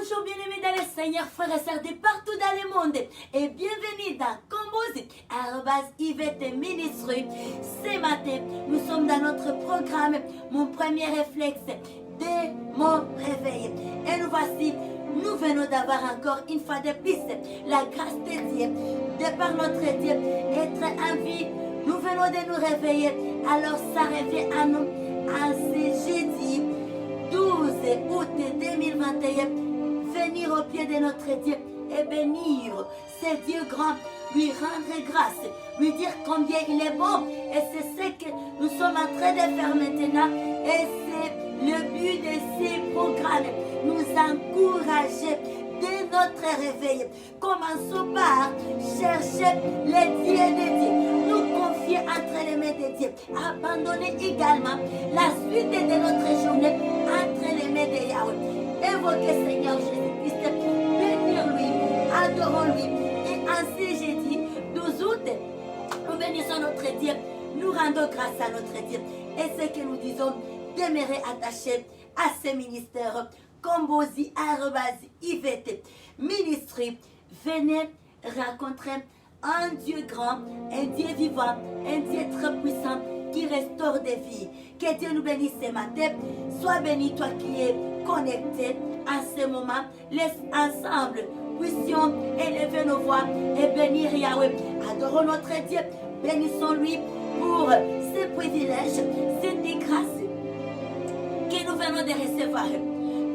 Bonjour bien-aimés dans le Seigneur, frères et sœurs de partout dans le monde et bienvenue dans Combozi, @Yvette Ministry. Ce matin, nous sommes dans notre programme, mon premier réflexe dès mon réveil. Et nous voici, nous venons d'avoir encore une fois de plus la grâce de Dieu, de par notre Dieu, être en vie. Nous venons de nous réveiller, alors ça revient à nous en ce jeudi 12 août 2021. Venir au pied de notre Dieu et bénir ce Dieu grand, lui rendre grâce, lui dire combien il est bon. Et c'est ce que nous sommes en train de faire maintenant. Et c'est le but de ces programmes, nous encourager dès notre réveil. Commençons par chercher les dieux de Dieu, nous confier entre les mains de Dieu, abandonner également la suite de notre journée entre les mains de Yahweh. Évoquez Seigneur Jésus-Christ, bénir-lui, adorons-lui. Et ainsi, j'ai dit, 12 août, nous bénissons notre Dieu, nous rendons grâce à notre Dieu. Et ce que nous disons, demeurer attachés à ce ministère, Combozi, @Yvette Ministry. Venez rencontrer un Dieu grand, un Dieu vivant, un Dieu très puissant qui restaure des vies. Que Dieu nous bénisse ce matin. Sois béni toi qui es connecté à ce moment. Laisse ensemble, puissions élever nos voix et bénir Yahweh. Adorons notre Dieu, bénissons-lui pour ce privilège, cette grâce que nous venons de recevoir.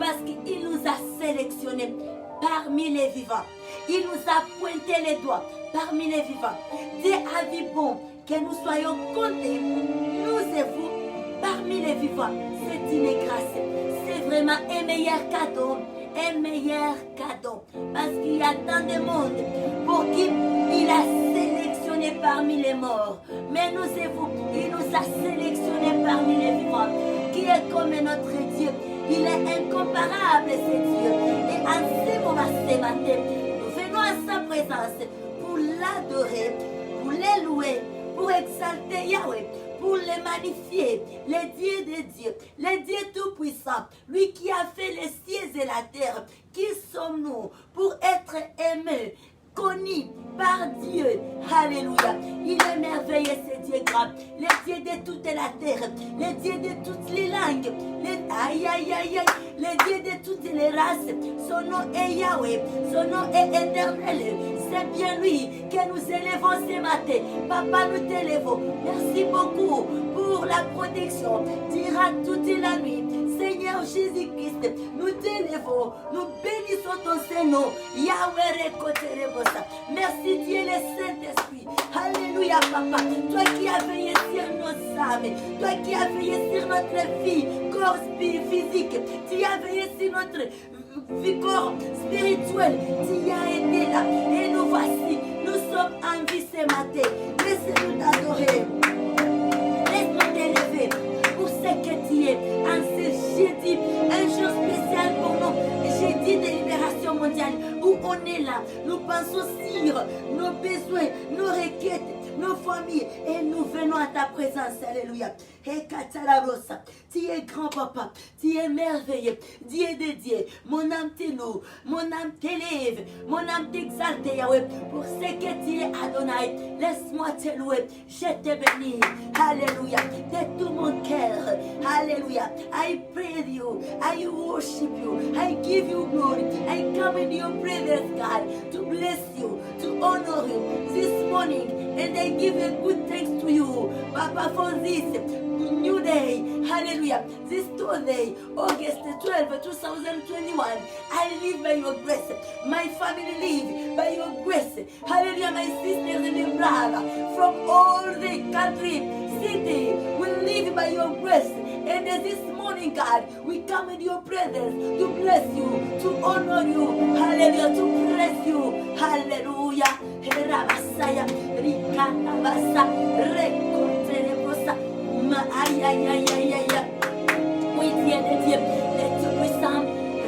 Parce qu'il nous a sélectionnés parmi les vivants. Il nous a pointé les doigts parmi les vivants. Dieu a dit bon que nous soyons comptés, nous et vous, parmi les vivants. C'est une grâce. C'est vraiment un meilleur cadeau. Un meilleur cadeau. Parce qu'il y a tant de monde pour qui il a sélectionné parmi les morts. Mais nous et vous, il nous a sélectionné parmi les vivants. Qui est comme notre Dieu. Il est incomparable, ce Dieu. Et en ce moment, ce matin, nous venons à sa présence pour l'adorer, pour l'élouer, pour exalter Yahweh, pour le magnifier, le Dieu des dieux, le Dieu tout-puissant, lui qui a fait les cieux et la terre. Qui sommes-nous pour être aimés, connus par Dieu? Alléluia. Il est merveilleux, ce Dieu grand, le Dieu de toute la terre, le Dieu de toutes les langues, le Dieu de toutes les races. Son nom est Yahweh, son nom est éternel. C'est bien lui que nous élevons ce matin. Papa, nous t'élevons. Merci beaucoup pour la protection. Dira toute la nuit. Seigneur Jésus-Christ, nous t'élevons, nous bénissons ton Saint-Nom. Yahweh Rekoterebosa. Merci Dieu le Saint-Esprit. Alléluia Papa. Toi qui as veillé sur nos âmes, toi qui as veillé sur notre vie, corps physique, tu as veillé sur notre vie, corps spirituel, tu as été là. Et nous voici, nous sommes en vie ce matin. Laisse-nous t'adorer. Laisse-nous t'élever pour ce que tu es. En ce jeudi, un jour spécial pour nous. Jeudi de libération mondiale où on est là. Nous pensons sur nos besoins, nos requêtes, nos familles et nous venons à ta présence. Alléluia. Et Katalarosa, tu es grand papa, tu es merveilleux, Dieu de Dieu. Mon âme te loue, mon âme t'élève, mon âme t'exalte, Yahweh, pour ce que tu es Adonai. Laisse-moi te louer, je te bénis. Alléluia. De tout mon cœur. Alléluia. I praise you, I worship you, I give you glory. I come in your presence, God, to bless you, to honor you this morning. And I give a good thanks to you, Papa, for this new day. Hallelujah. This Tuesday, August 12, 2021. I live by your grace. My family live by your grace. Hallelujah. My sisters and my brother from all the country, city, will live by your grace. And this morning, God, we come in your presence to bless you, to honor you. Hallelujah. To praise you. Hallelujah. Rabasaya, Rika, Abasa, Rekoterebosa, oui, Dieu de Dieu, le Tout-Puissant,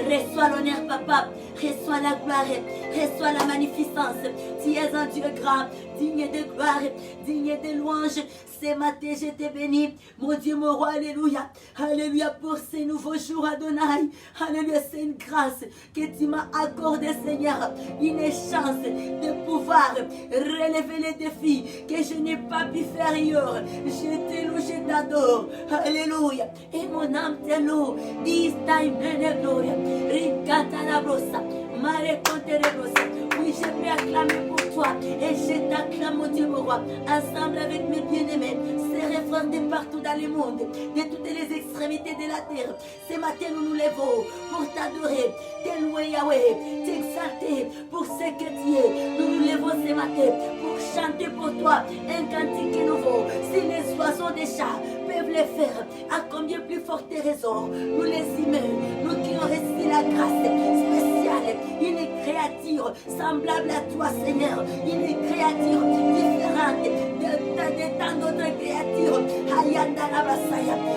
reçois l'honneur, Papa, reçois la gloire, reçois la magnificence. Tu es un Dieu grand, digne de gloire, digne de louange. Ce matin, je te bénis, mon Dieu, mon roi, alléluia. Alléluia pour ces nouveaux jours, Adonai. Alléluia, c'est une grâce que tu m'as accordée, Seigneur. Une chance de pouvoir relever les défis que je n'ai pas pu faire hier. Je te loue, je t'adore. Alléluia. Et mon âme te loue. This time in gloria. Ricata la brossa. Mare conte le brossa. Oui, je vais acclamer pour toi. Et je t'acclame, mon Dieu, mon roi. Ensemble avec mes bien-aimés, serrés frères de partout dans le monde, de toutes les extrémités de la terre. Ce matin, nous nous levons pour t'adorer, te louer, Yahweh, t'exalter pour ce que tu es. Nous nous levons ce matin pour chanter pour toi un cantique nouveau. Si les oiseaux des chats peuvent le faire, à combien plus forte raison, nous les humains, nous qui avons reçu la grâce spéciale, une créature semblable à toi, Seigneur, une créature différente de tant d'autres créatures.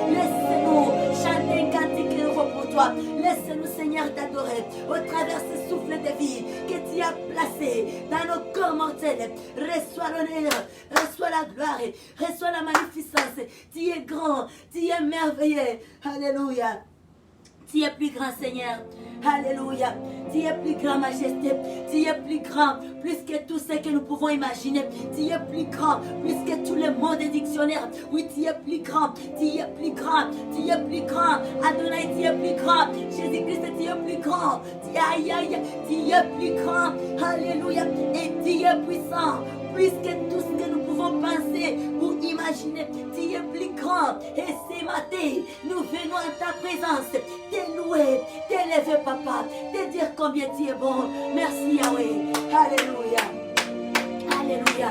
Laisse-nous chanter un cantique nouveau pour toi. Laisse-nous, Seigneur, t'adorer au travers ce souffle de vie que tu as placé dans nos corps mortels. Reçois l'honneur, reçois la gloire, reçois la magnificence. Tu es grand, tu es merveilleux. Alléluia. Tu es plus grand, Seigneur. Alléluia. Tu es plus grand, majesté. Tu es plus grand, plus que tout ce que nous pouvons imaginer. Tu es plus grand, plus que tout le monde des dictionnaires. Oui, tu es plus grand. Tu es plus grand. Tu es plus grand. Adonai, tu es plus grand. Jésus-Christ, tu es plus grand. Tu es plus grand. Alléluia. Et tu es puissant. Plus que tout ce que nous pouvons penser ou imaginer, tu es plus grand. Et ce matin, nous venons à ta présence, te louer, t'élever, papa, te dire combien tu es bon. Merci, Yahweh. Alléluia. Alléluia.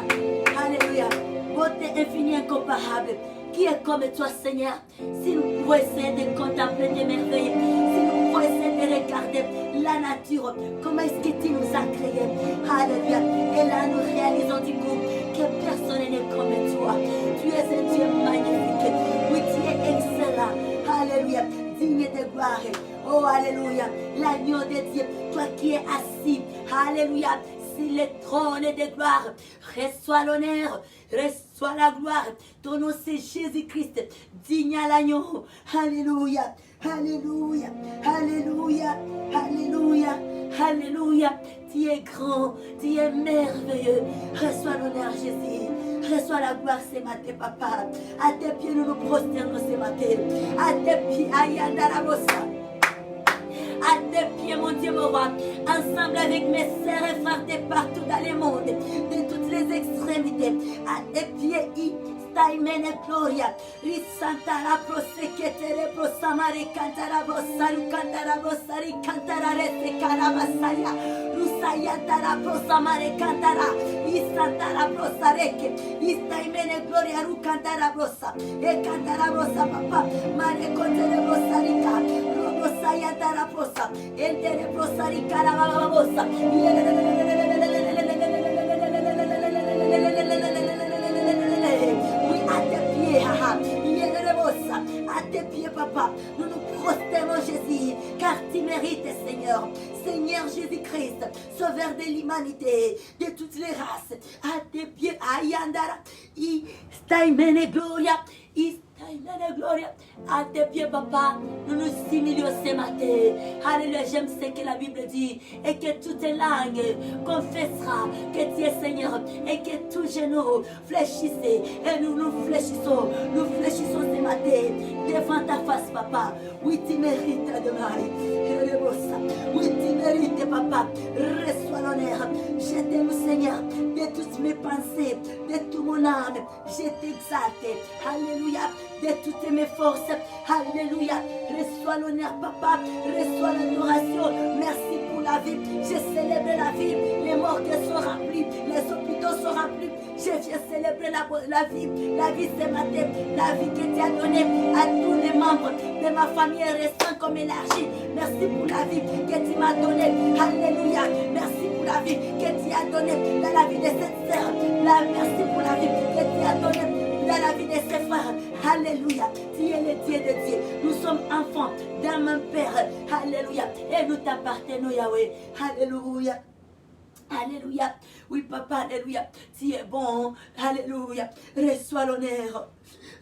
Alléluia. Beauté infinie, incomparable. Qui est comme toi, Seigneur? Si nous pouvons essayer de contempler tes merveilles, si nous pouvons essayer de regarder la nature, comment est-ce que tu nous as créés? Alléluia. Et là, nous réalisons du coup que personne n'est comme toi. Tu es un Dieu magnifique. Oui, tu es excellent. Alléluia. Digne de gloire. Oh, alléluia. L'agneau de Dieu, toi qui es assis. Alléluia. Sur le trône de gloire. Reçois l'honneur. Reçois la gloire. Ton nom c'est Jésus-Christ. Digne à l'agneau. Alléluia. Alléluia. Alléluia. Alléluia. Alléluia. Tu es grand. Tu es merveilleux. Reçois l'honneur, Jésus. Reçois la gloire ce matin, papa. À tes pieds, nous nous prosternons ce matin. À tes pieds, Ayandarabosa. À tes pieds, mon Dieu, mon roi, ensemble avec mes sœurs et frères de partout dans le monde, de toutes les extrémités, à tes pieds, Staimene Gloria, Risantara Proseketere Prosamare Cantara Bosaru Cantara Bosari Cantara Rete Carabasaya, Rusayantara Prosamare Cantara, Isantara Prosareke, Staimene Gloria Ru Cantara Bosa, E Cantara Bosa Papa, Mare Contere Bosarica, Rosayantara Prosa, Entere Prosarica la Bosa, à tes pieds, papa, nous nous prosternons, Jésus, car tu mérites, Seigneur. Seigneur Jésus-Christ, sauveur de l'humanité, de toutes les races, à tes pieds, Ayandara, Staimene Gloria, Amen, gloria. À tes pieds, papa, nous nous humilions ce matin. Alléluia, j'aime ce que la Bible dit. Et que toute langue confessera que tu es Seigneur. Et que tout genou fléchisse. Et nous fléchissons. Nous fléchissons ce matin devant ta face, papa. Oui, tu mérites, Adonai. Oui, tu mérites, papa. Reçois l'honneur. Je t'aime, Seigneur, de toutes mes pensées, de tout mon âme. Je t'exalte. Alléluia. De toutes mes forces. Alléluia. Reçois l'honneur, papa. Reçois l'adoration. Merci pour la vie. Je célèbre la vie. Les morts sont remplis. Les hôpitaux sont remplis. Je viens célébrer la vie. La vie ce matin. La vie que tu as donnée à tous les membres de ma famille restant comme élargie. Merci pour la vie que tu m'as donnée. Alléluia. Merci pour la vie que tu as donnée dans la vie de cette sœur. Merci pour la vie que tu as donnée dans la vie de ses frères. Alléluia. Tu es le Dieu de Dieu. Nous sommes enfants d'un même Père. Alléluia. Et nous t'appartenons, Yahweh. Alléluia. Alléluia. Oui, papa, alléluia. Tu es bon. Alléluia. Reçois l'honneur.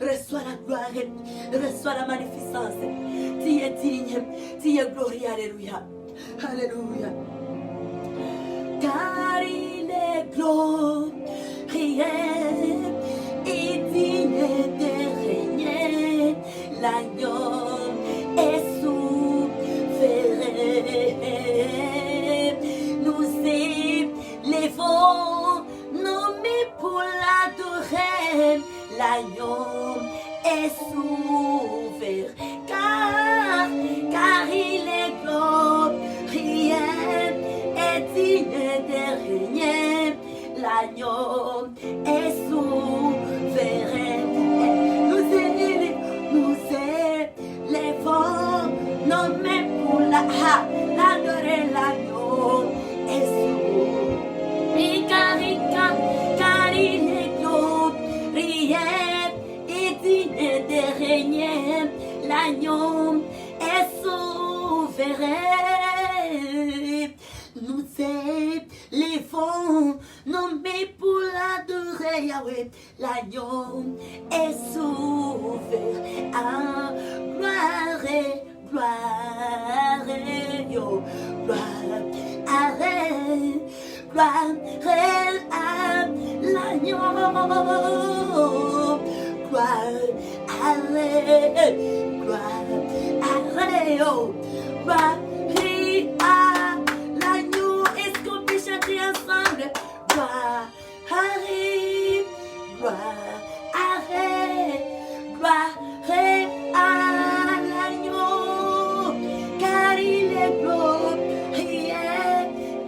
Reçois la gloire. Reçois la magnificence. Tu es digne. Tu es glorieux. Alléluia. Alléluia. Car il est glorieux et digne de régner. L'agneau est souverain. Nous élevons nos mains pour l'adorer. L'agneau est souverain. Car il est glorieux et digne de régner. L'agneau est souverain. Nous élevons nos mains pour l'adorer. L'agneau est souverain. Car il est glorieux et digne de régner. L'agneau est souverain. Nous élevons nos mains pour l'adorer, Yahweh. L'agneau est souverain. Gloire, gloire, yo, gloire, gloire à l'agneau. Gloire, yo, gloire à l'agneau. Est-ce qu'on peut chanter ensemble? Gloire, gloire, gloire à l'agneau, car il est glorieux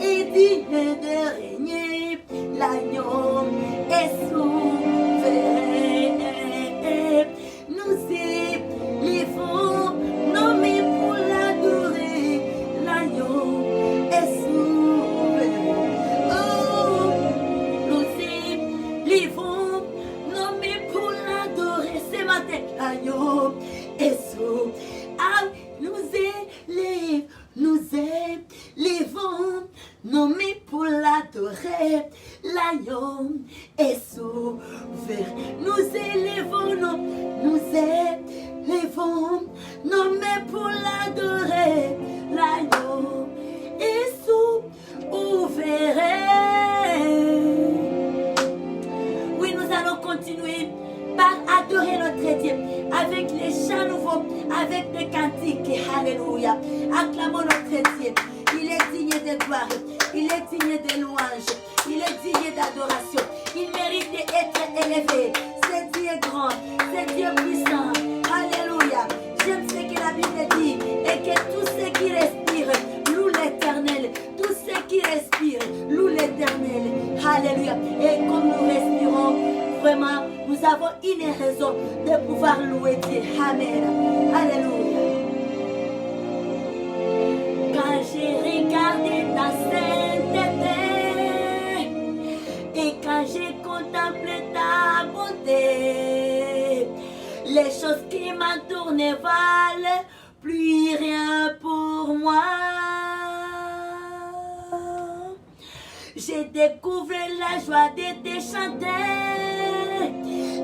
et digne de régner. L'agneau est souverain. Nous élevons nos mains pour l'adorer. L'agneau est souverain. Oh, nous élevons nos mains pour l'adorer. Ce matin, l'agneau est souverain. Ah, nous élevons nos mains pour l'adorer. L'agneau est souverain. Nous élevons nos mains pour l'adorer. L'agneau est souverain. Oui, nous allons continuer par adorer notre Dieu avec les chants nouveaux, avec des cantiques. Alléluia. Acclamons notre Dieu. Il est digne de gloire. Il est digne de louange. Il est digne d'adoration. Il mérite d'être élevé. C'est Dieu grand. C'est Dieu puissant. Alléluia. J'aime ce que la Bible dit. Et que tout ce qui respire loue l'Éternel. Tout ce qui respire loue l'Éternel. Alléluia. Et comme nous respirons, vraiment, nous avons une raison de pouvoir louer Dieu. Amen. Alléluia. Quand j'ai regardé ta sainteté et quand j'ai contemplé ta bonté, les choses qui m'entourent ne valent plus rien pour moi. J'ai découvert la joie de te chanter,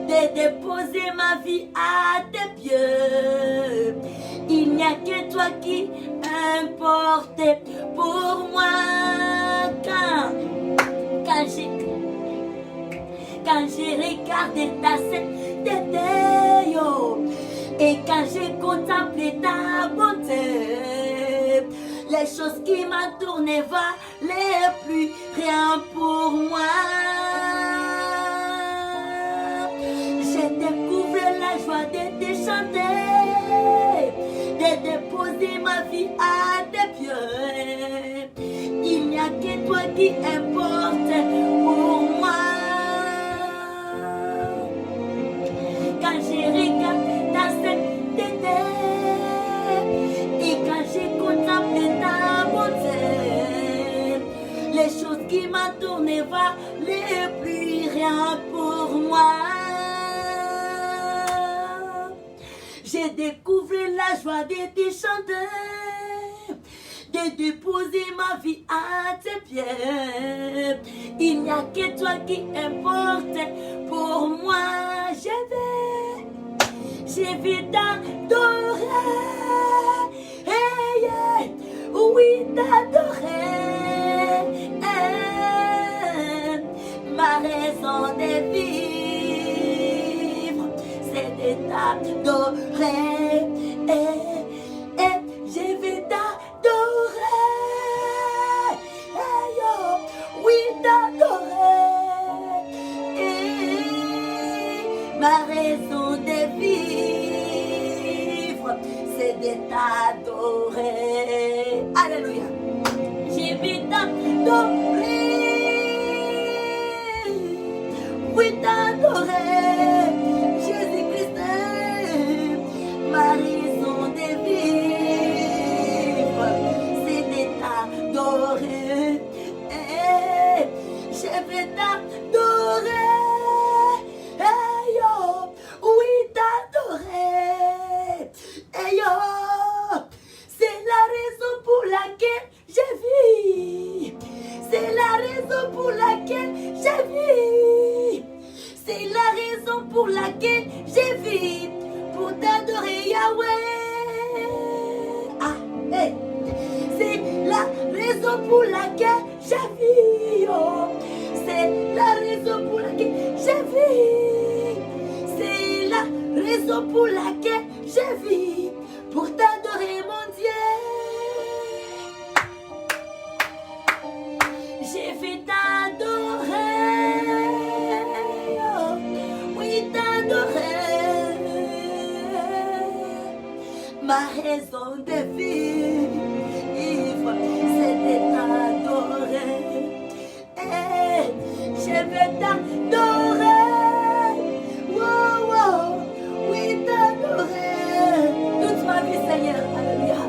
de déposer ma vie à tes pieds. Il n'y a que toi qui importe pour moi. Quand j'ai regardé ta sainteté, et quand j'ai contemplé ta bonté, les choses qui m'entourent ne valaient plus rien pour moi. J'ai découvert la joie de te chanter, de déposer ma vie à tes pieds. Il n'y a que toi qui importe pour moi. Quand j'ai regardé ta sainteté et quand j'ai contemplé ta bonté, les choses qui m'entourent ne valaient plus rien pour moi. J'ai découvert la joie de te chanter, de et déposer ma vie à tes pieds. Il n'y a que toi qui importe pour moi. Je vais t'adorer. Hey, yeah. Oui, t'adorer. Hey. Ma raison de vivre, c'est de t'adorer. Je vais t'adorer. Hey, yo. Oui, t'adorer. Ma raison de vivre, c'est de t'adorer. Alléluia. Je vais t'adorer. Oui, t'adorer. Jésus-Christ, ma raison de vivre, c'est de t'adorer. Je vais t'adorer. Oui, t'adorer. C'est la raison pour laquelle je vis. C'est la raison pour laquelle je vis. C'est la raison pour laquelle je vis. Pour t'adorer, Yahweh. Ah, hey. C'est la raison pour laquelle je vis. Oh. C'est la raison pour laquelle je vis. C'est la raison pour laquelle je vis. Pour t'adorer, mon Dieu. Je vais t'adorer. Oh, oui, t'adorer. Ma raison de vivre, c'est de t'adorer. Je vais t'adorer. Wow, wow. Oui, t'adorer. Toute ma vie, Seigneur. Alléluia.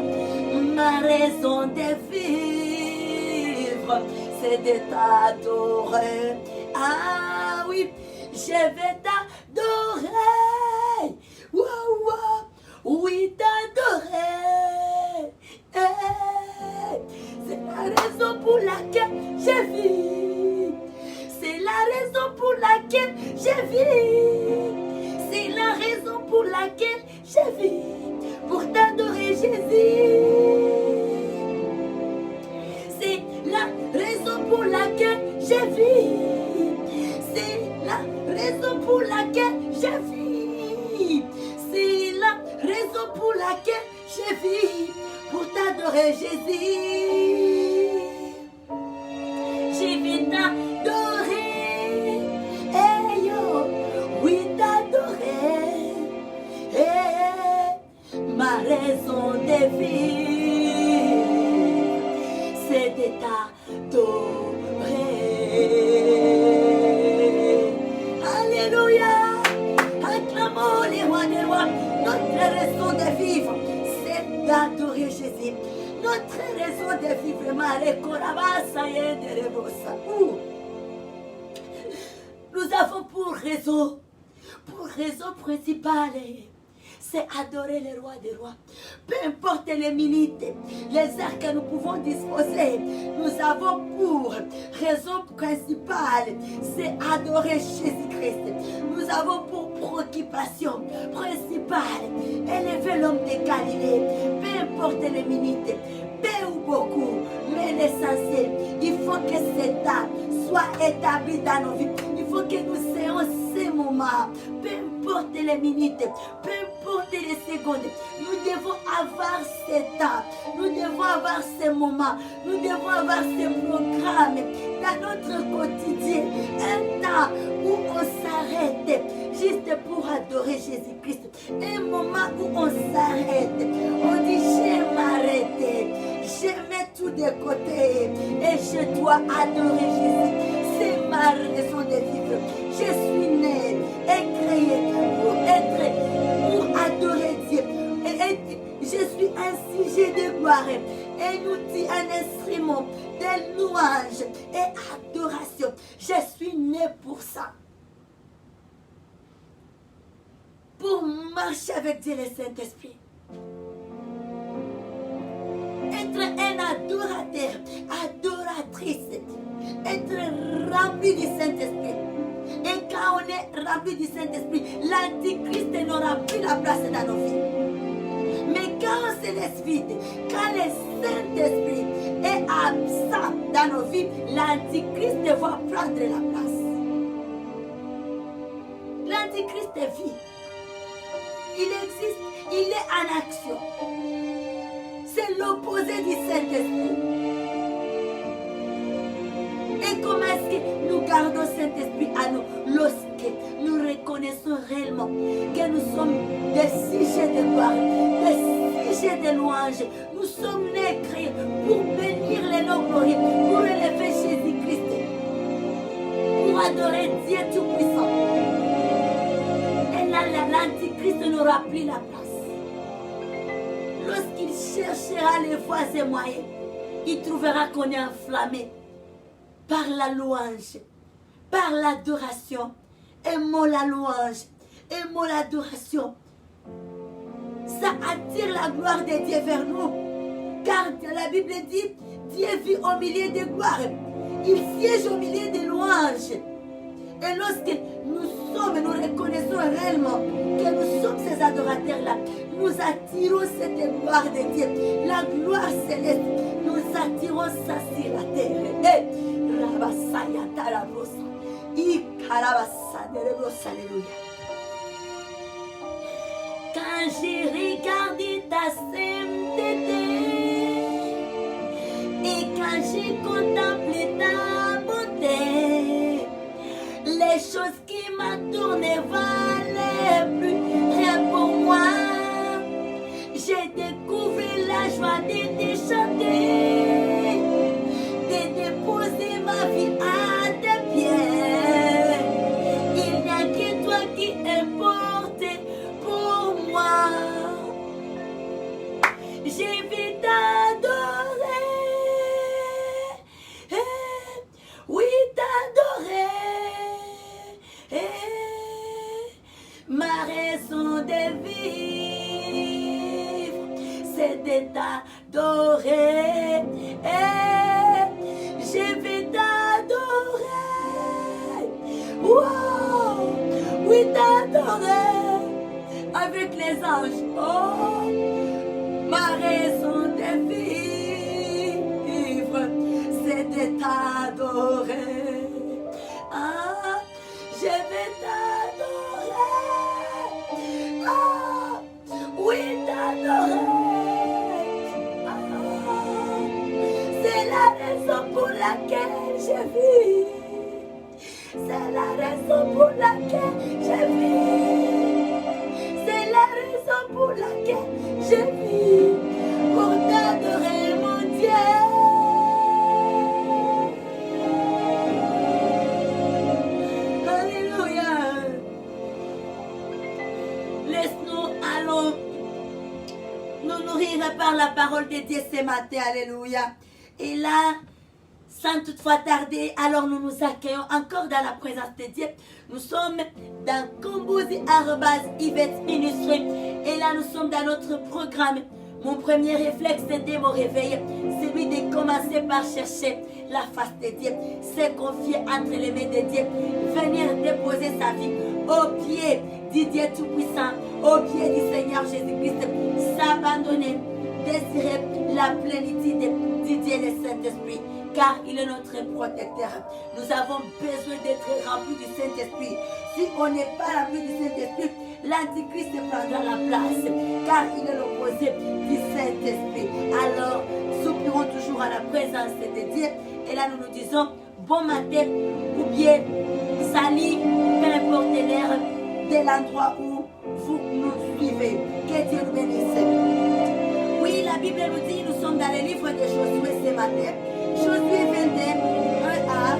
Ma raison de vivre, c'est de t'adorer. Ah oui, je vais t'adorer. Wow, wow. Oui, t'adorer. C'est la raison pour laquelle je vis. C'est la raison pour laquelle je vis. C'est la raison pour laquelle je vis. Pour t'adorer, Jésus. C'est la raison pour laquelle je vis. C'est la raison pour laquelle je vis. C'est la raison pour laquelle je vis. Pour t'adorer, Jésus. Je vais t'adorer. Hey, yo. Oui, t'adorer. Hey, ma raison de vivre, c'est de t'adorer. Alléluia. Acclamons les rois des rois. Notre raison de vivre, c'est d'adorer Jésus. Notre raison de vivre, nous avons pour raison principale, c'est adorer le roi des rois. Peu importe les minutes, les heures que nous pouvons disposer, nous avons pour raison principale, c'est adorer Jésus-Christ. Nous avons pour préoccupation principale, élever l'homme de Galilée. Peu importe les minutes, peu ou beaucoup, mais l'essentiel, il faut que cet âme soit établi dans nos vies. Il faut que nous soyons ces moments, peu importe les minutes, peu importe les secondes, nous devons avoir cet temps, nous devons avoir ces moments, nous devons avoir ces programmes dans notre quotidien, un temps où on s'arrête juste pour adorer Jésus-Christ, un moment où on s'arrête, on dit je m'arrête, je mets tout de côté et je dois adorer Jésus. C'est ma raison de vivre. Je suis né et créé pour adorer Dieu. Et je suis un sujet de gloire, un outil, un instrument de louange et adoration. Je suis né pour ça. Pour marcher avec Dieu le Saint-Esprit. être un adorateur, adoratrice, être rempli du Saint-Esprit. Et quand on est rempli du Saint-Esprit, l'Antichrist n'aura plus la place dans nos vies. Mais quand on se laisse vide, quand le Saint-Esprit est absent dans nos vies, l'Antichrist va prendre la place. L'Antichrist vit. Il existe, il est en action. C'est l'opposé du Saint-Esprit. Et comment est-ce que nous gardons Saint-Esprit à nous? Lorsque nous reconnaissons réellement que nous sommes des sujets de gloire, des sujets de louange. Nous sommes nés créés pour bénir les noms glorieux, pour élever Jésus-Christ, pour adorer Dieu Tout-Puissant. Et là, l'Antichrist n'aura plus la place. Lorsqu'il cherchera les voies et moyens, il trouvera qu'on est enflammé par la louange, par l'adoration. Aimons la louange, aimons l'adoration. Ça attire la gloire de Dieu vers nous. Car la Bible dit, Dieu vit au milieu des gloires. Il siège au milieu des louanges. Et lorsque nous reconnaissons réellement que nous sommes ces adorateurs-là, nous attirons cette gloire de Dieu, la gloire céleste. Nous attirons ça sur la terre. Quand j'ai regardé ta sainteté et quand j'ai contemplé ta beauté, les choses qui m'entouraient valaient plus rien pour moi. J'ai découvert la joie de te chanter, de déposer ma vie à tes pieds. Il n'y a que toi qui importe pour moi. J'ai vu t'adorer, oui t'adorer. Ma raison de vivre, c'est de t'adorer. Je vais t'adorer. Wow, oui t'adorer avec les anges. Oh, ma raison de vivre, c'est de t'adorer. Ah, je vais t'adorer. Ah, oui t'adorer. Ah, c'est la raison pour laquelle je vis. C'est la raison pour laquelle je vis. C'est la raison pour laquelle je vis. Pour t'adorer mon Dieu. Nous nourrir par la parole de Dieu ce matin, alléluia. Et là, sans toutefois tarder, alors nous nous accueillons encore dans la présence de Dieu. Nous sommes dans Kombuzi @Yvette Ministry. Et là, nous sommes dans notre programme. Mon premier réflexe dès mon réveil, c'est celui de commencer par chercher la face de Dieu, se confier entre les mains de Dieu, venir déposer sa vie au pied du Dieu Tout-Puissant, au pied du Seigneur Jésus-Christ, s'abandonner, désirer la plénitude du Dieu le Saint-Esprit, car il est notre protecteur. Nous avons besoin d'être remplis du Saint-Esprit. Si on n'est pas rempli du Saint-Esprit, l'Antichrist prendra la place, car il est l'opposé du Saint-Esprit. Alors, soupirons toujours à la présence de Dieu, et là nous nous disons bon matin ou bien salut, peu importe l'heure de l'endroit où vous nous suivez. Que Dieu nous bénisse. Oui, la Bible nous dit, nous sommes dans le livre de Josué ce matin. Josué 21, 1a.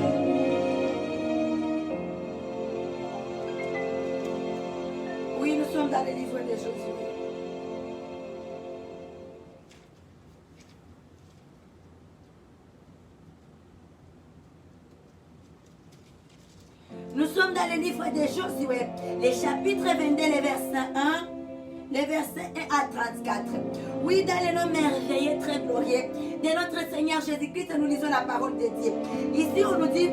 Oui, nous sommes dans le livre de Josué. Nous sommes dans le livre de Josué, les chapitres 22, les versets 1 les versets 1 à 34. Oui, dans le nom merveilleux, très glorieux de notre Seigneur Jésus-Christ, nous lisons la parole de Dieu. Ici, on nous dit,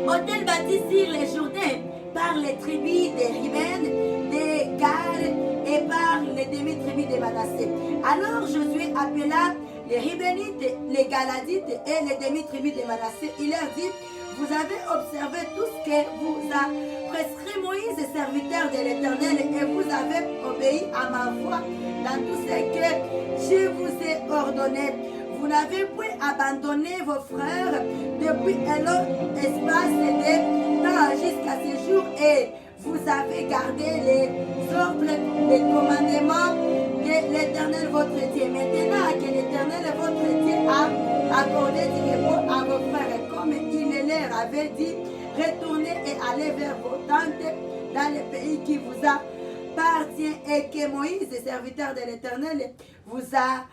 hôtel bâti sur les Jourdains par les tribus des Ruben, des Gad et par les demi-tribus de Manassé. Alors Josué appela les Ribénites, les Galadites et les demi-tribus de Manassé. Il leur dit, vous avez observé tout ce que vous a prescrit Moïse, serviteur de l'Éternel, et vous avez obéi à ma voix dans tout ce que je vous ai ordonné. Vous n'avez point abandonné vos frères depuis un long espace de temps jusqu'à ce jour, et vous avez gardé les ordres, les commandements de l'Éternel votre Dieu. Maintenant que l'Éternel votre Dieu a accordé du repos à vos frères, comme il leur avait dit, retournez et allez vers vos tentes dans le pays qui vous appartient et que Moïse, serviteur de l'Éternel, vous a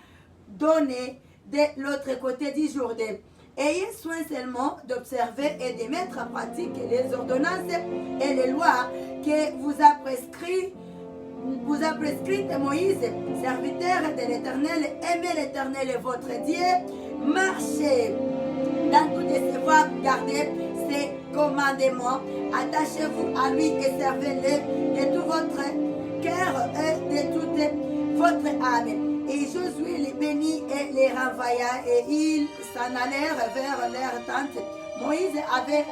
donné de l'autre côté du Jourdain. Ayez soin seulement d'observer et de mettre en pratique les ordonnances et les lois que vous a prescrites Moïse, serviteur de l'Éternel. Aimez l'Éternel votre Dieu, marchez dans toutes ses voies, gardez ses commandements, attachez-vous à lui et servez-le de tout votre cœur et de toute votre âme. Et Josué les bénit et les renvoya, et ils s'en allèrent vers leur tente. Moïse avait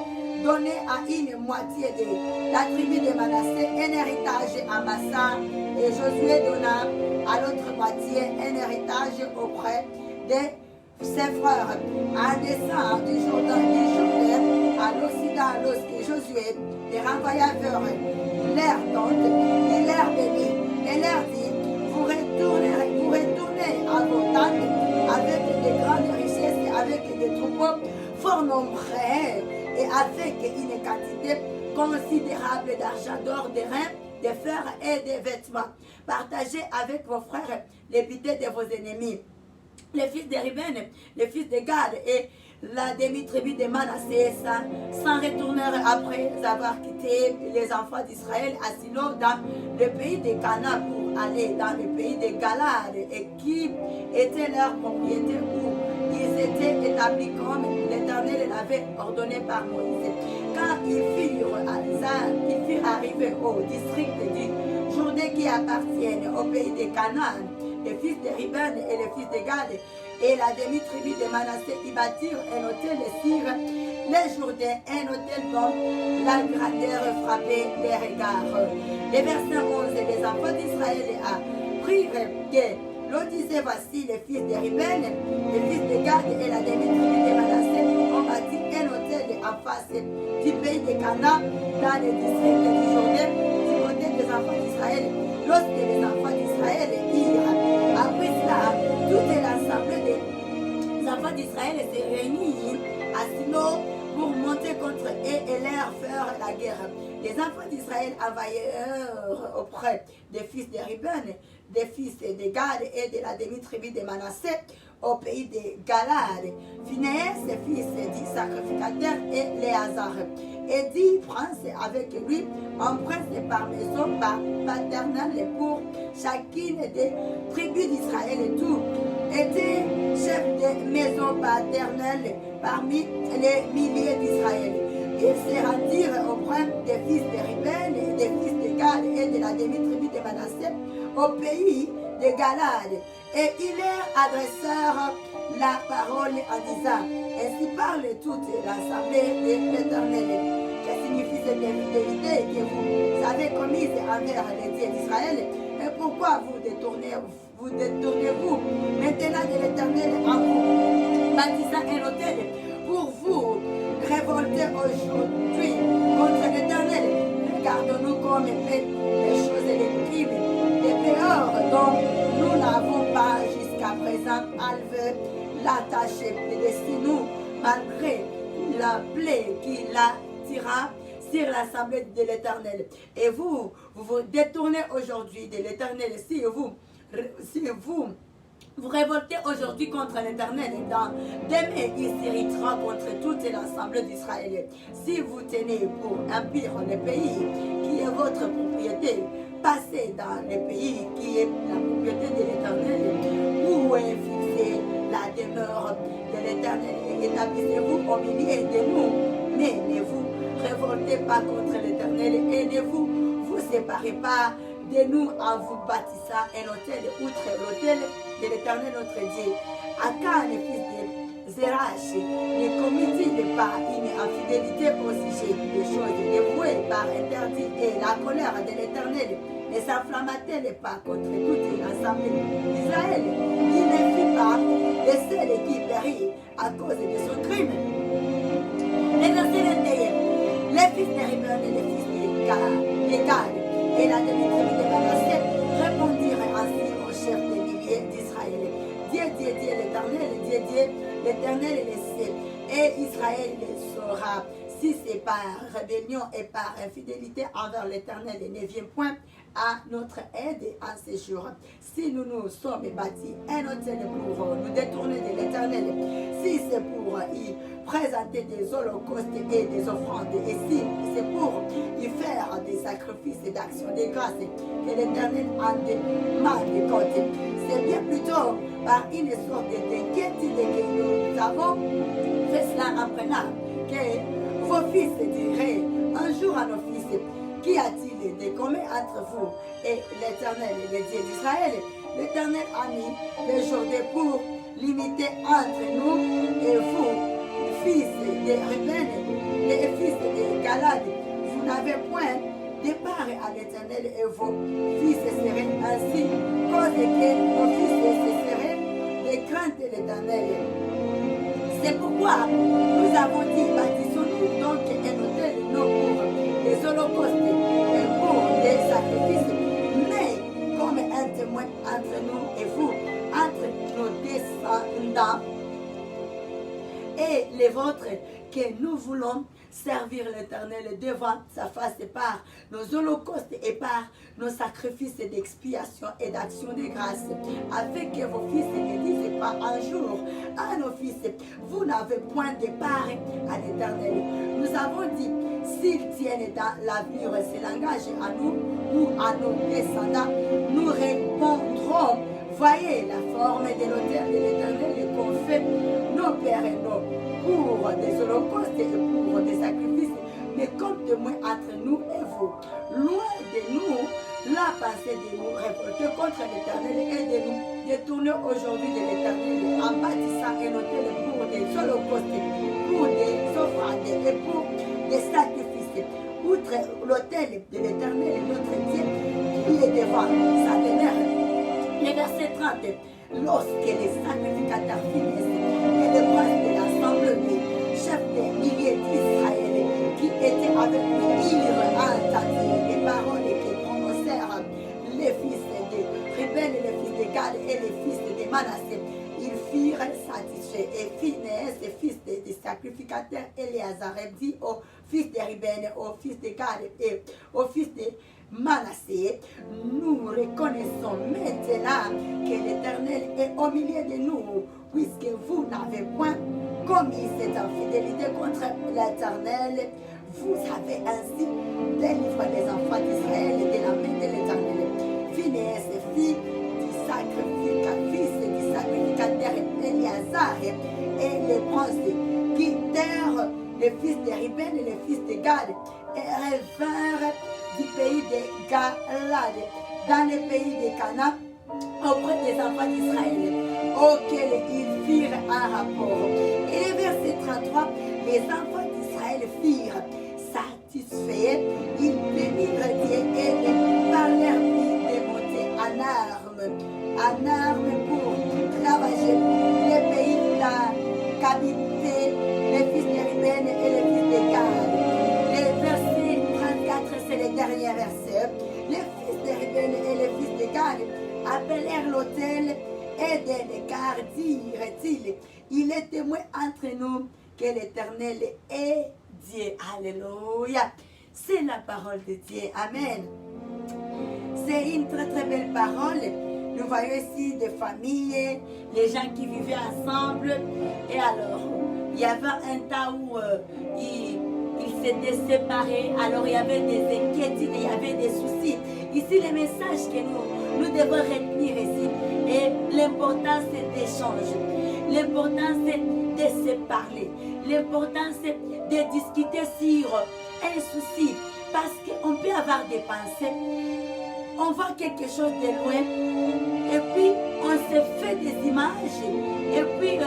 donné à une moitié de la tribu de Manassé un héritage à Massa, et Josué donna à l'autre moitié un héritage auprès de ses frères. En descendant du Jourdain à l'Occident, lorsque Josué les renvoya vers leur tente, il leur bénit et leur dit, vous retournez à vos tentes avec de grandes richesses, avec des troupeaux fort nombreux et avec une quantité considérable d'argent, d'or, de reins, de fer et de vêtements. Partagez avec vos frères les bités de vos ennemis. Les fils de Ruben, les fils de Gad et la demi-tribu de Manassé s'en retournèrent après avoir quitté les enfants d'Israël à Silo dans le pays de Canaan pour aller dans le pays de Galad, et qui était leur propriété où ils étaient établis comme l'Éternel l'avait ordonné par Moïse. Quand ils furent arrivés au district du Jourdain qui appartiennent au pays de Canaan, les fils de Ruben et les fils de Gad et la demi-tribu de Manassé y bâtirent un hôtel sur les Jourdains, un hôtel dont la grandeur frappait les regards. Les versets 11, les enfants d'Israël apprirent que l'on disait, voici les fils de Ruben, les fils de Gad et la demi-tribu de Manassé ont bâti un hôtel en face du pays de Canaan dans le district du Jourdain du côté des enfants d'Israël. Lorsque les enfants d'Israël irent après cela, toute l'ensemble des enfants d'Israël se réunit à Silo pour monter contre eux et leur faire la guerre. Les enfants d'Israël envahirent auprès des fils de Ruben, des fils de Gad et de la demi-tribu de Manassé au pays de Galad. Phinéas, fils du sacrificateur, et Léazar. Et 10 princes avec lui, un prince par maison paternelle pour chacune des tribus d'Israël, et tout était chef de maison paternelle parmi les milliers d'Israël. Ils se rendirent auprès des fils de Ruben, des fils de Gad et de la demi-tribu de Manassé au pays de Galad. Et ils leur adressèrent la parole en disant, ainsi parle toute l'assemblée de l'Éternel. Que signifie cette infidélité que vous avez commise envers les dieux d'Israël? Et pourquoi vous détournez-vous maintenant de l'Éternel en vous bâtissant un hôtel pour vous révolter aujourd'hui contre l'Éternel? Regardons-nous comme fait les choses et les crimes, les péores dont nous n'avons pas jusqu'à présent enlevé l'attaché de nous, malgré la plaie qui la tira sur l'assemblée de l'Éternel. Et vous vous détournez aujourd'hui de l'Éternel. Si vous vous révoltez aujourd'hui contre l'Éternel, demain il s'irritera contre toute l'ensemble d'Israël. Si vous tenez pour impire le pays qui est votre propriété, passer dans le pays qui est la propriété de l'Éternel, où est fixée la demeure de l'Éternel. Établissez-vous au milieu de nous, mais ne vous révoltez pas contre l'Éternel et ne vous séparez pas de nous en vous bâtissant un autel outre l'autel de l'Éternel notre Dieu. Akan, le fils de Zerach, ne commet-il pas une infidélité au sujet des choses dévouées par interdit, et la colère de l'Éternel ne s'enflamma-t-elle pas contre toute l'assemblée d'Israël? Il ne fit pas de celle qui périt à cause de son crime. Le verset 21. Les fils de Ruben et les fils de Gad et la demi-tribu de Manassé répondirent ainsi au chef des milliers d'Israël. Dieu, l'Éternel, l'Éternel le sait, et Israël le saura. Si c'est par rébellion et par infidélité envers l'Éternel, ne vient point à notre aide en ces jours. Si nous nous sommes bâtis un autel pour nous détourner de l'Éternel, si c'est pour y présenter des holocaustes et des offrandes, et si c'est pour y faire des sacrifices et d'actions de grâce, que l'Éternel en demande compte, c'est bien plutôt par une sorte d'inquiétude que nous avons fait cela en prenant que vos fils diraient un jour à nos fils: qu'y a-t-il de commun entre vous et l'Éternel, le Dieu d'Israël? L'Éternel a mis le jour pour limiter entre nous et vous, fils de Ruben, les fils de Galad. Vous n'avez point de part à l'Éternel, et vos fils seraient ainsi, cause que vos fils seraient des craintes de l'Éternel. C'est pourquoi nous avons dit: bâtissons-nous donc un autel, non pour des holocaustes et pour des sacrifices, mais comme un témoin entre nous et vous, entre nos descendants et les vôtres, que nous voulons servir l'Éternel devant sa face par nos holocaustes et par nos sacrifices d'expiation et d'action de grâce, afin que vos fils ne disent pas un jour à nos fils: vous n'avez point de part à l'Éternel. Nous avons dit: s'ils tiennent dans l'avenir ce langage à nous ou à nos descendants, nous répondrons: voyez la forme de l'autel de l'Éternel qu'on fait nos pères et nos pour des holocaustes et pour des sacrifices, mais comme témoin entre nous et vous. Loin de nous la pensée de nous révolter contre l'Éternel et de nous détourner aujourd'hui de l'Éternel en bâtissant un autel pour des holocaustes, pour des offrandes et pour des sacrifices. Outre l'autel de l'Éternel, notre Dieu, qui est devant sa demeure. Le verset 30. Lorsque les sacrificateurs finissent et le prince de l'ensemble des chefs des milliers d'Israël qui étaient avec lui, ils entendirent les paroles que prononcèrent les fils de Ruben, les fils de Gad et les fils de Manassé. Ils furent satisfaits, et Phinehas, fils des sacrificateurs, Éléazar, dit aux fils de Ruben, aux fils de Gad et aux fils de Manassé: nous reconnaissons maintenant que l'Éternel est au milieu de nous, puisque vous n'avez point commis cette infidélité contre l'Éternel. Vous avez ainsi délivré les enfants d'Israël de la main de l'Éternel. Phinehas, fils du sacrificateur Éléazar, et les princes quittèrent les fils de Ruben et les fils de Gad et revinrent du pays de Galad, dans le pays de Canaan, auprès des enfants d'Israël, auxquels ils firent un rapport. Et le verset 33, les enfants d'Israël firent satisfaits, ils bénirent Dieu et parlèrent de monter en armes pour ravager les pays qu'habitaient les fils de Ruben et les fils de Gad. Le verset 34, c'est le dernier verset. Les fils de Ruben et les fils de Gad appelèrent l'autel Éden, car dirent-ils: il est témoin entre nous que l'Éternel est Dieu. Alléluia. C'est la parole de Dieu. Amen. C'est une très très belle parole. Nous voyons ici des familles, les gens qui vivaient ensemble. Et alors, il y avait un temps où ils s'étaient séparés. Alors, il y avait des inquiétudes, il y avait des soucis. Ici, le message que nous devons retenir ici, et l'important c'est d'échanger. L'important c'est de se parler. L'important c'est de discuter sur un souci. Parce qu'on peut avoir des pensées. On voit quelque chose de loin. Et puis, on se fait des images. Et puis,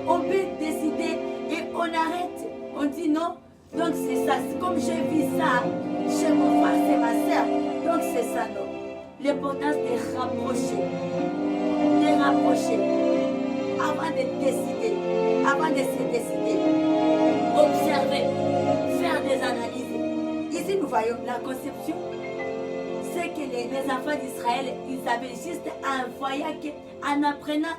on peut décider et on arrête. On dit non. Donc, c'est ça. C'est comme j'ai vu ça chez mon frère, c'est ma soeur. Donc, c'est ça, non. L'importance de rapprocher. De rapprocher. Avant de décider. Avant de se décider. Observer. Faire des analyses. Ici, nous voyons la conception. C'est que les enfants d'Israël, ils avaient juste envoyé en apprenant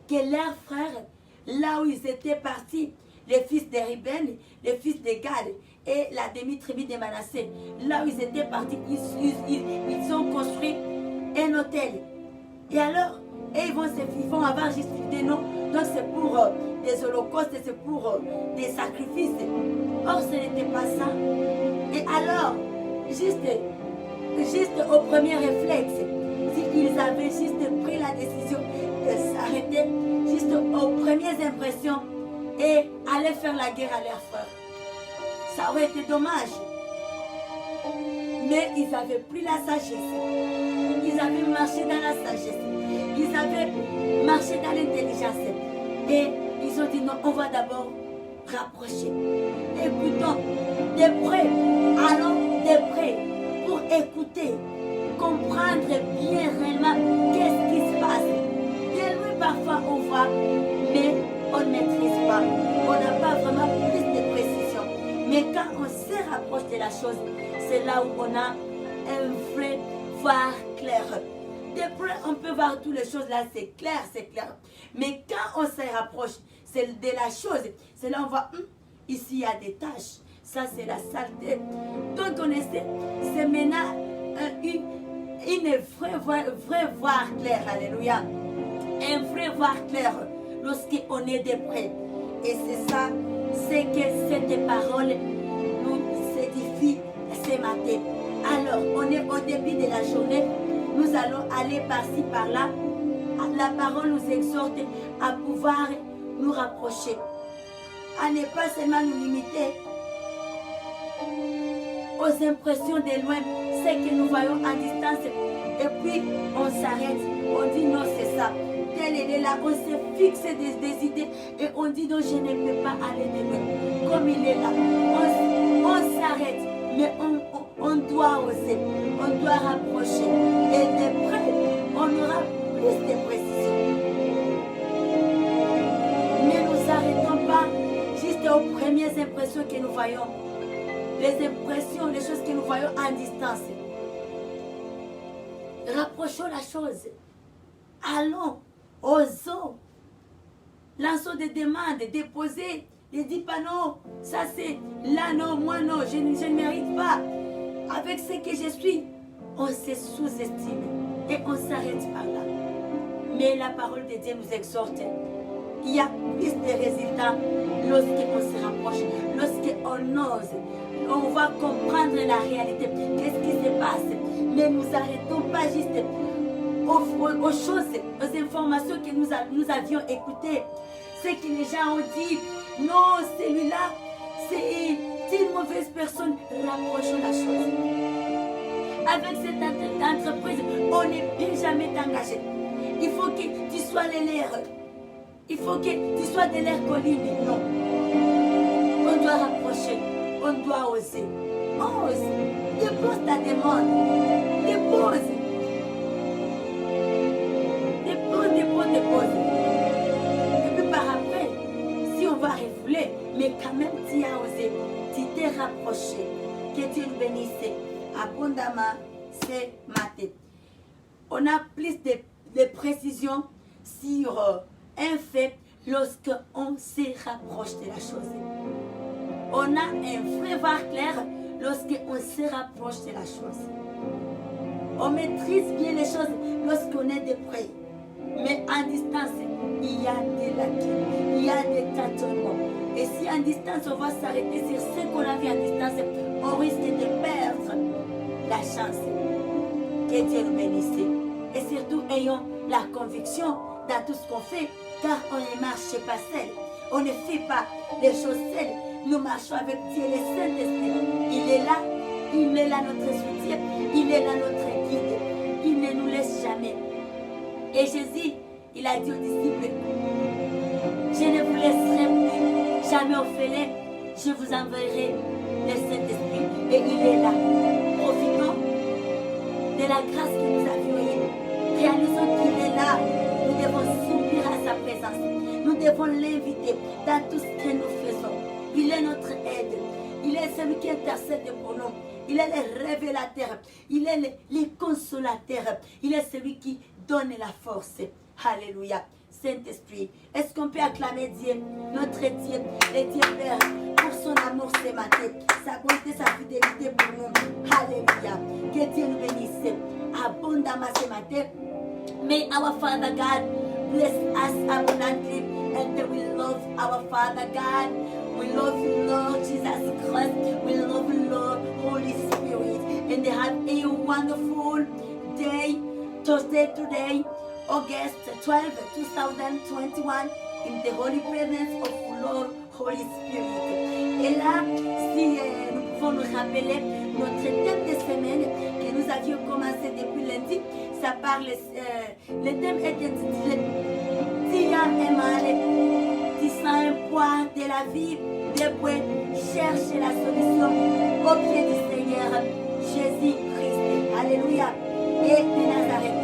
que leurs frères, là où ils étaient partis, les fils de Ruben, les fils de Gad et la demi-tribu de Manassé, là où ils étaient partis, ils ont construit un hôtel. Et alors, ils vont avoir juste des noms. Donc c'est pour des holocaustes, c'est pour des sacrifices. Or, ce n'était pas ça. Et alors, juste au premier réflexe, s'ils avaient juste pris la décision de s'arrêter, juste aux premières impressions, et aller faire la guerre à leurs frères, ça aurait été dommage. Mais ils avaient pris la sagesse. Ils avaient marché dans la sagesse. Ils avaient marché dans l'intelligence. Et ils ont dit non, on va d'abord rapprocher. Écoutons de près. Allons de près pour écouter, comprendre bien réellement qu'est-ce qui se passe. De loin, parfois on voit, mais on ne maîtrise pas. On n'a pas vraiment plus de précision. Mais quand on se rapproche de la chose, c'est là où on a un vrai voir clair. De près, on peut voir toutes les choses là, c'est clair, c'est clair. Mais quand on se rapproche, c'est de la chose. C'est là où on voit, ici il y a des taches. Ça, c'est la saleté. Donc, on essaie, c'est maintenant une vraie voir claire. Alléluia. Un vrai voir clair lorsqu'on est de près. Et c'est ça, c'est que cette parole nous édifie ce matin. Alors, on est au début de la journée. Nous allons aller par-ci, par-là. La parole nous exhorte à pouvoir nous rapprocher. À ne pas seulement nous limiter aux impressions de loin, ce que nous voyons en distance, et puis on s'arrête, on dit non, c'est ça, tel il est là, on se fixe des idées et on dit non, je ne peux pas aller de loin, comme il est là, on s'arrête, mais on doit oser, on doit rapprocher, et de près, on aura plus de précision. Ne nous arrêtons pas juste aux premières impressions que nous voyons. Les impressions, les choses que nous voyons en distance. Rapprochons la chose. Allons, osons. Lançons des demandes, déposez. Ne dites pas non, ça c'est là non, moi non, je ne mérite pas. Avec ce que je suis, on se sous-estime et on s'arrête par là. Mais la parole de Dieu nous exhorte. Il y a plus de résultats lorsqu'on se rapproche, lorsqu'on ose. On va comprendre la réalité. Qu'est-ce qui se passe? Mais nous n'arrêtons pas juste aux choses, aux informations que nous avions écoutées. Ce que les gens ont dit, non, celui-là, c'est une mauvaise personne. Rapprochons la chose. Avec cette entreprise, on ne peut jamais t'engager. Il faut que tu sois l'air. Il faut que tu sois de l'air colline. Non. On doit rapprocher. On doit oser. Ose. Dépose ta demande. Dépose. Dépose. Et puis par après, si on va refouler, mais quand même tu as osé, tu t'es rapproché. Que Dieu nous bénisse abondamment ce matin. On a plus de précision sur un fait lorsqu'on se rapproche de la chose. On a un vrai voir clair lorsqu'on se rapproche de la chose. On maîtrise bien les choses lorsqu'on est de près. Mais en distance, il y a des lacunes, il y a des tâtonnements. Et si en distance, on va s'arrêter sur ce qu'on a vu en distance, on risque de perdre la chance. Que Dieu nous bénisse. Et surtout, ayons la conviction dans tout ce qu'on fait, car on ne marche pas seul. On ne fait pas les choses seules. Nous marchons avec Dieu, le Saint-Esprit. Il est là notre soutien, il est là notre guide. Il ne nous laisse jamais. Et Jésus, il a dit aux disciples, je ne vous laisserai plus jamais orphelin, je vous enverrai le Saint-Esprit. Et il est là. Profitons de la grâce qu'il nous a vue. Réalisons qu'il est là. Nous devons s'ouvrir à sa présence. Nous devons l'inviter dans tout ce que nous faisons. Il est notre aide. Il est celui qui intercède pour nous. Il est le révélateur. Il est le consolateur. Il est celui qui donne la force. Alléluia. Saint-Esprit, est-ce qu'on peut acclamer Dieu, notre Dieu, le Dieu Père, pour son amour ce matin, sa bonté, sa fidélité pour nous. Alléluia. Que Dieu nous bénisse abondamment ce matin. May our Father God bless us abundantly, and we love our Father God. We love you, Lord Jesus Christ. We love you, Lord Holy Spirit. And have a wonderful day, Thursday today, August 12, 2021, in the holy presence of Lord Holy Spirit. Et là, si nous pouvons nous rappeler notre thème de semaine que nous avions commencé depuis lundi, ça parle, le thème est intitulé Tia et mal, tu sens un poids de la vie, depuis chercher la solution au pied du Seigneur Jésus-Christ. Alléluia. Et de Nazareth.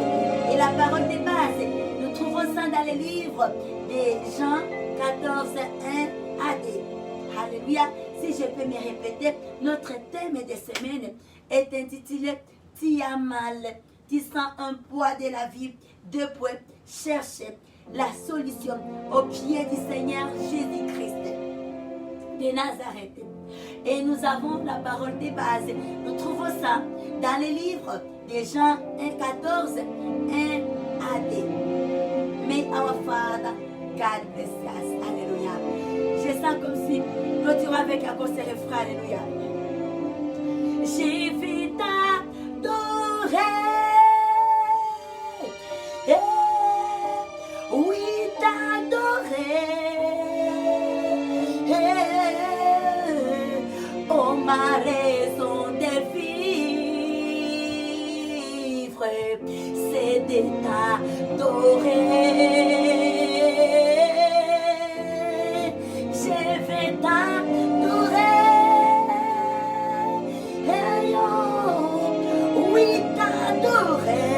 Et la parole de base, nous trouvons ça dans le livre de Jean 14, 1 à 2. Alléluia. Si je peux me répéter, notre thème de semaine est intitulé Tu as mal, tu sens un poids de la vie, depuis chercher la solution au pied du Seigneur Jésus-Christ de Nazareth. Et nous avons la parole de base. Nous trouvons ça dans les livres de Jean 1, 14, 1 à 2. May our Father, God bless us. Alléluia. Je sens comme si clôture avec encore ce refrain. Alléluia. J'ai vu t'adorer. Oui, t'adorer. Oh, ma raison de vivre, c'est de t'adorer. Je vais t'adorer. Hey, oh, oui, t'adorer.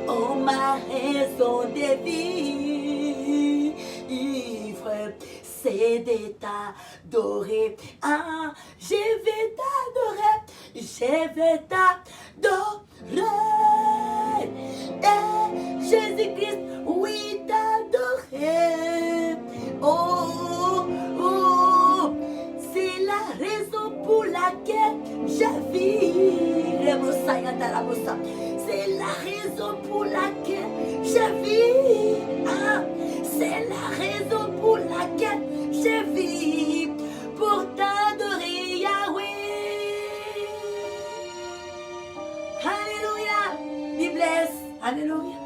Oh, ma raison de vivre, c'est de t'adorer. Ah, je vais t'adorer. Je vais t'adorer. Et Jésus-Christ, oui, t'adorer. Oh, oh, c'est la raison pour laquelle je vis. C'est la raison pour laquelle je vis. Ah, c'est la raison pour laquelle je vis. Pour t'adorer, Yahweh. Alléluia. Be blessed. Alléluia.